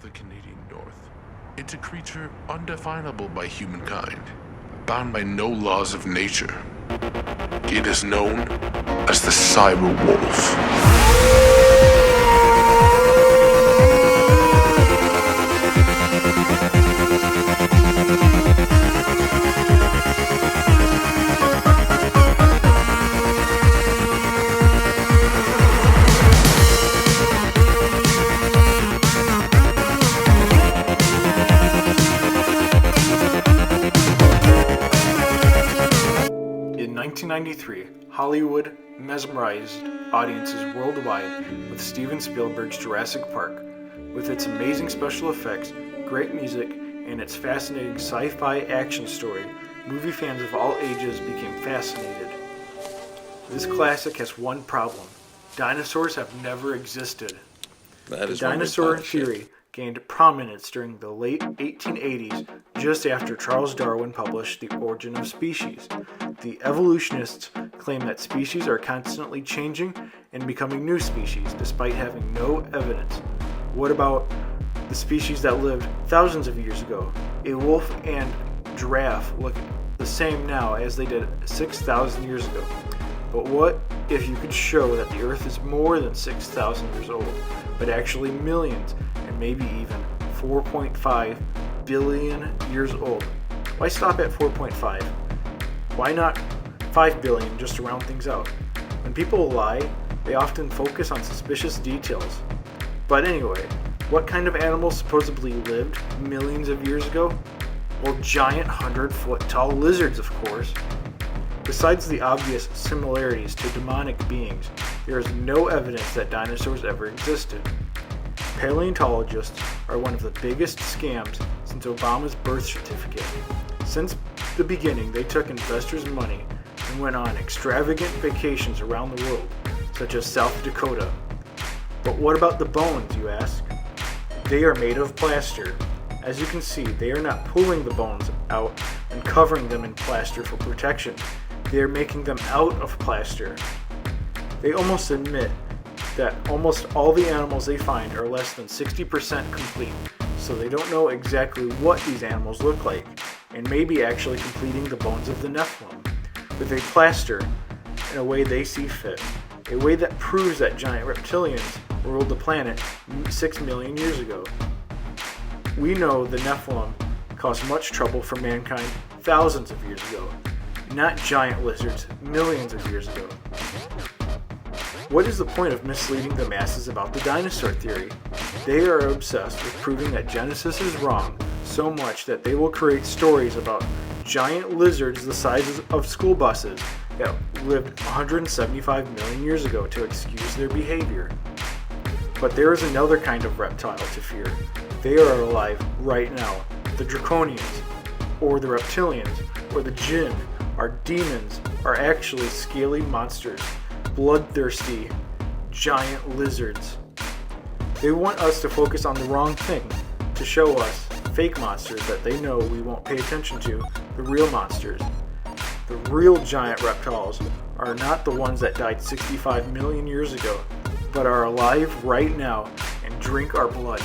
the Canadian North. It's a creature undefinable by humankind, bound by no laws of nature. It is known as the Cyber Wolf. In 1993, Hollywood mesmerized audiences worldwide with Steven Spielberg's Jurassic Park. With its amazing special effects, great music, and its fascinating sci-fi action story, movie fans of all ages became fascinated. This classic has one problem: dinosaurs have never existed. That The is one big Dinosaur pile of shit. Theory gained prominence during the late 1880s, just after Charles Darwin published The Origin of Species. The evolutionists claim that species are constantly changing and becoming new species, despite having no evidence. What about the species that lived thousands of years ago? A wolf and giraffe look the same now as they did 6,000 years ago. But what if you could show that the Earth is more than 6,000 years old, but actually millions, and maybe even 4.5 billion years old? Why stop at 4.5? Why not 5 billion, just to round things out? When people lie, they often focus on suspicious details. But anyway, what kind of animals supposedly lived millions of years ago? Well, giant 100-foot tall lizards, of course. Besides the obvious similarities to demonic beings, there is no evidence that dinosaurs ever existed. Paleontologists are one of the biggest scams since Obama's birth certificate. Since the beginning, they took investors' money and went on extravagant vacations around the world, such as South Dakota. But what about the bones, you ask? They are made of plaster. As you can see, they are not pulling the bones out and covering them in plaster for protection. They are making them out of plaster. They almost admit that almost all the animals they find are less than 60% complete, so they don't know exactly what these animals look like, and maybe actually completing the bones of the Nephilim with a plaster in a way they see fit, a way that proves that giant reptilians ruled the planet 6 million years ago. We know the Nephilim caused much trouble for mankind thousands of years ago, not giant lizards millions of years ago. What is the point of misleading the masses about the dinosaur theory? They are obsessed with proving that Genesis is wrong so much that they will create stories about giant lizards the size of school buses that lived 175 million years ago to excuse their behavior. But there is another kind of reptile to fear. They are alive right now. The draconians, or the reptilians, or the jinn, our demons, are actually scaly monsters, bloodthirsty giant lizards. They want us to focus on the wrong thing, to show us fake monsters that they know we won't pay attention to, the real monsters. The real giant reptiles are not the ones that died 65 million years ago, but are alive right now and drink our blood.